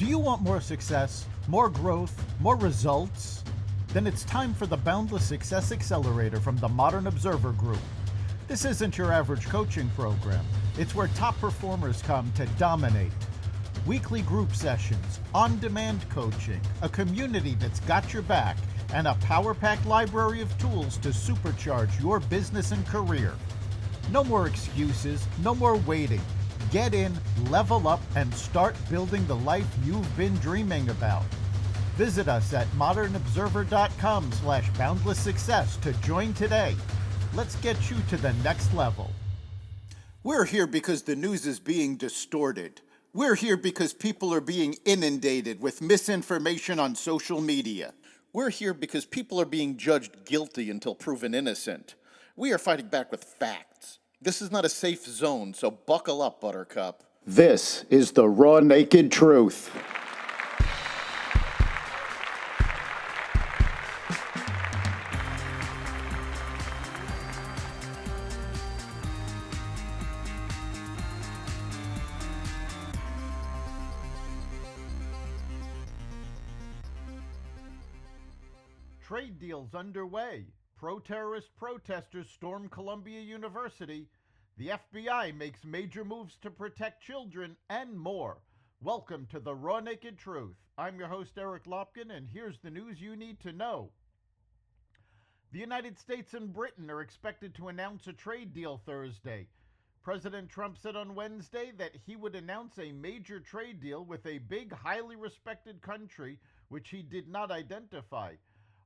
Do you want more success, more growth, more results? Then it's time for the Boundless Success Accelerator from the Modern Observer Group. This isn't your average coaching program. It's where top performers come to dominate. Weekly group sessions, on-demand coaching, a community that's got your back, and a power-packed library of tools to supercharge your business and career. No more excuses, no more waiting. Get in, level up, and start building the life you've been dreaming about. Visit us at modernobserver.com/boundlesssuccess to join today. Let's get you to the next level. We're here because the news is being distorted. We're here because people are being inundated with misinformation on social media. We're here because people are being judged guilty until proven innocent. We are fighting back with facts. This is not a safe zone, so buckle up, Buttercup. This is the raw, naked truth. Trade deals underway. Pro-terrorist protesters storm Columbia University. The FBI makes major moves to protect children, and more. Welcome to the Raw Naked Truth. I'm your host, Eric Lopkin, and here's the news you need to know. The United States and Britain are expected to announce a trade deal Thursday. President Trump said on Wednesday that he would announce a major trade deal with a big, highly respected country, which he did not identify.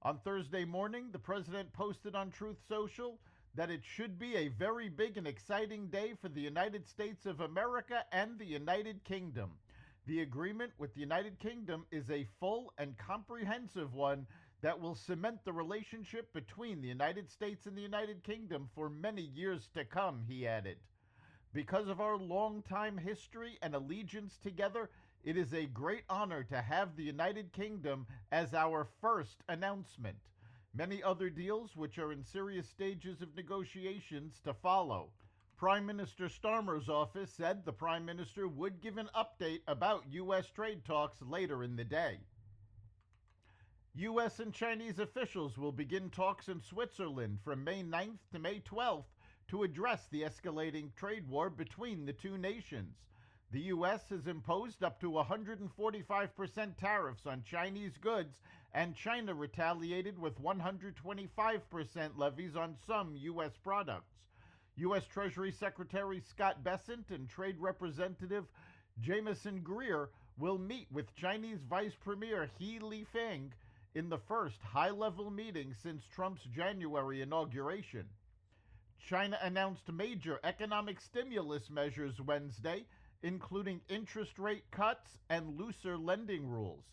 On Thursday morning, the president posted on Truth Social that it should be a very big and exciting day for the United States of America and the United Kingdom. The agreement with the United Kingdom is a full and comprehensive one that will cement the relationship between the United States and the United Kingdom for many years to come, he added. Because of our long-time history and allegiance together, it is a great honor to have the United Kingdom as our first announcement. Many other deals which are in serious stages of negotiations to follow. Prime Minister Starmer's office said the Prime Minister would give an update about U.S. trade talks later in the day. U.S. and Chinese officials will begin talks in Switzerland from May 9th to May 12th to address the escalating trade war between the two nations. The U.S. has imposed up to 145% tariffs on Chinese goods, and China retaliated with 125% levies on some U.S. products. U.S. Treasury Secretary Scott Bessent and Trade Representative Jamieson Greer will meet with Chinese Vice Premier He Lifeng in the first high-level meeting since Trump's January inauguration. China announced major economic stimulus measures Wednesday, including interest rate cuts and looser lending rules.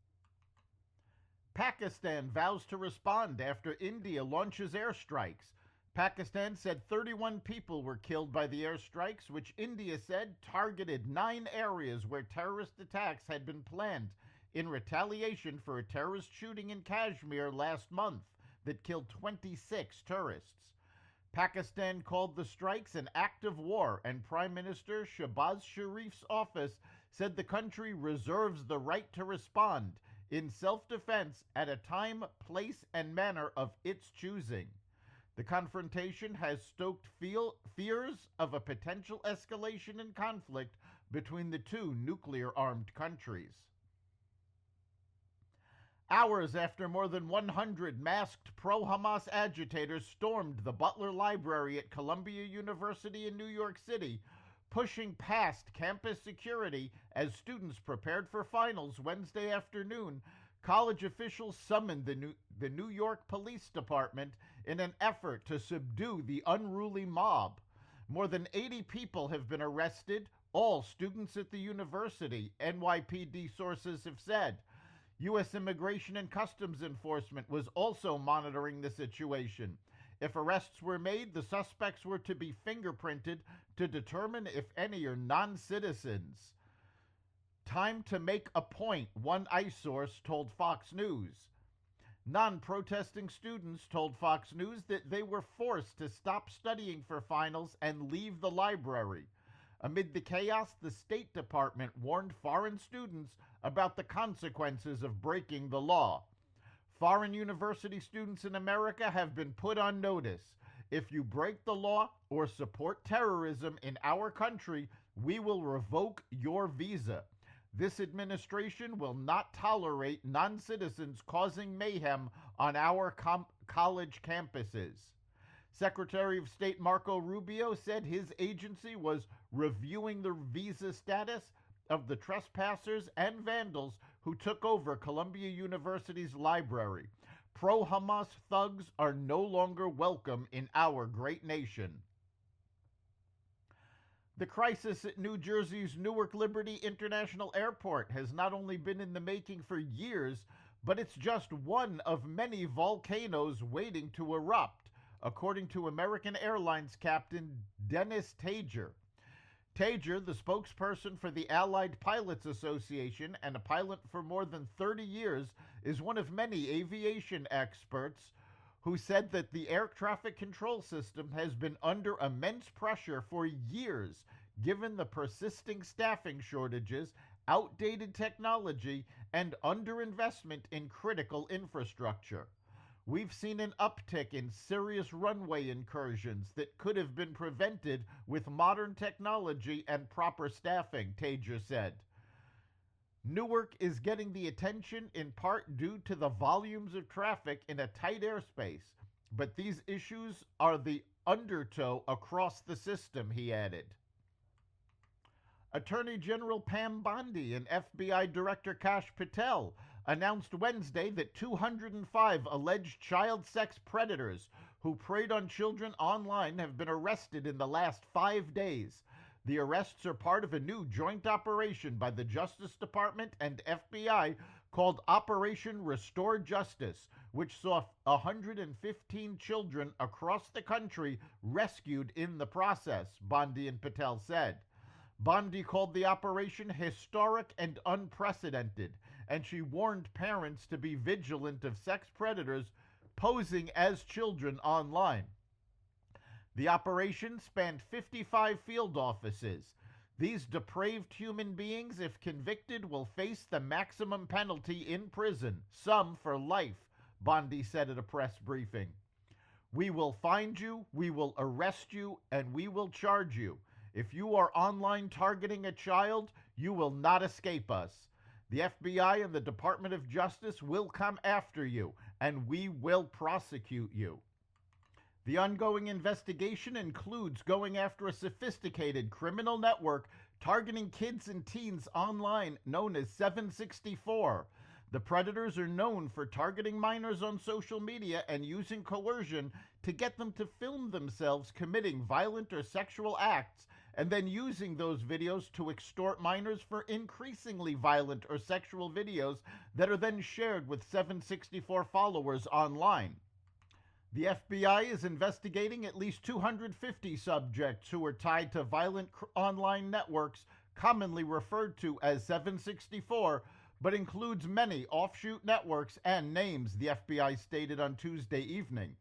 Pakistan vows to respond after India launches airstrikes. Pakistan said 31 people were killed by the airstrikes, which India said targeted 9 areas where terrorist attacks had been planned in retaliation for a terrorist shooting in Kashmir last month that killed 26 tourists. Pakistan called the strikes an act of war, and Prime Minister Shehbaz Sharif's office said the country reserves the right to respond in self-defense at a time, place, and manner of its choosing. The confrontation has stoked fears of a potential escalation in conflict between the two nuclear-armed countries. Hours after more than 100 masked pro-Hamas agitators stormed the Butler Library at Columbia University in New York City, pushing past campus security as students prepared for finals Wednesday afternoon, college officials summoned the New York Police Department in an effort to subdue the unruly mob. More than 80 people have been arrested, all students at the university, NYPD sources have said. U.S. Immigration and Customs Enforcement was also monitoring the situation. If arrests were made, the suspects were to be fingerprinted to determine if any are non-citizens. Time to make a point, one ICE source told Fox News. Non-protesting students told Fox News that they were forced to stop studying for finals and leave the library. Amid the chaos, the State Department warned foreign students about the consequences of breaking the law. Foreign university students in America have been put on notice. If you break the law or support terrorism in our country, we will revoke your visa. This administration will not tolerate non-citizens causing mayhem on our college campuses. Secretary of State Marco Rubio said his agency was reviewing the visa status of the trespassers and vandals who took over Columbia University's library. Pro-Hamas thugs are no longer welcome in our great nation. The crisis at New Jersey's Newark Liberty International Airport has not only been in the making for years, but it's just one of many volcanoes waiting to erupt, according to American Airlines captain Dennis Tager. Tager, the spokesperson for the Allied Pilots Association and a pilot for more than 30 years, is one of many aviation experts who said that the air traffic control system has been under immense pressure for years, given the persisting staffing shortages, outdated technology, and underinvestment in critical infrastructure. We've seen an uptick in serious runway incursions that could have been prevented with modern technology and proper staffing, Tager said. Newark is getting the attention in part due to the volumes of traffic in a tight airspace, but these issues are the undertow across the system, he added. Attorney General Pam Bondi and FBI Director Kash Patel announced Wednesday that 205 alleged child sex predators who preyed on children online have been arrested in the last 5 days. The arrests are part of a new joint operation by the Justice Department and FBI called Operation Restore Justice, which saw 115 children across the country rescued in the process, Bondi and Patel said. Bondi called the operation historic and unprecedented, and she warned parents to be vigilant of sex predators posing as children online. The operation spanned 55 field offices. These depraved human beings, if convicted, will face the maximum penalty in prison, some for life, Bondi said at a press briefing. We will find you, we will arrest you, and we will charge you. If you are online targeting a child, you will not escape us. The FBI and the Department of Justice will come after you, and we will prosecute you. The ongoing investigation includes going after a sophisticated criminal network targeting kids and teens online known as 764. The predators are known for targeting minors on social media and using coercion to get them to film themselves committing violent or sexual acts, and then using those videos to extort minors for increasingly violent or sexual videos that are then shared with 764 followers online. The FBI is investigating at least 250 subjects who are tied to violent online networks commonly referred to as 764, but includes many offshoot networks and names, the FBI stated on Tuesday evening.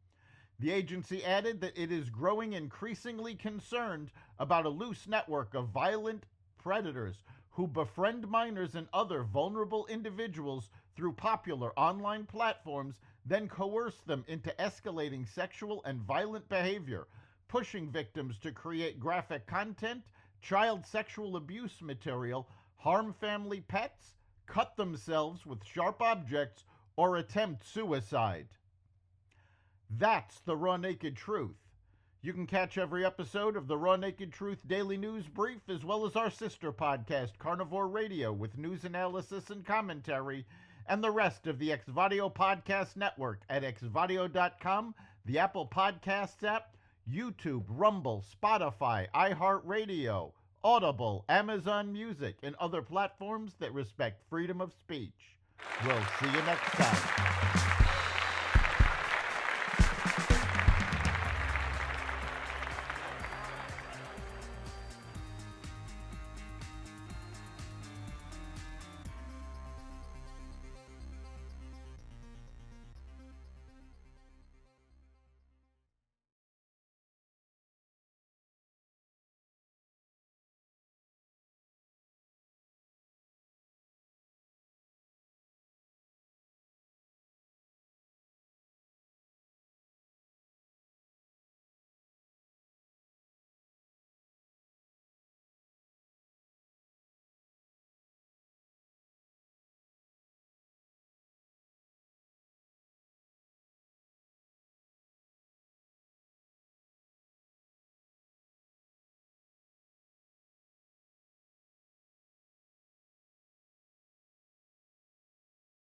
The agency added that it is growing increasingly concerned about a loose network of violent predators who befriend minors and other vulnerable individuals through popular online platforms, then coerce them into escalating sexual and violent behavior, pushing victims to create graphic content, child sexual abuse material, harm family pets, cut themselves with sharp objects, or attempt suicide. That's the Raw Naked Truth. You can catch every episode of the Raw Naked Truth Daily News Brief, as well as our sister podcast, Carnivore Radio, with news analysis and commentary, and the rest of the Xvadio Podcast Network at xvadio.com, the Apple Podcasts app, YouTube, Rumble, Spotify, iHeartRadio, Audible, Amazon Music, and other platforms that respect freedom of speech. We'll see you next time.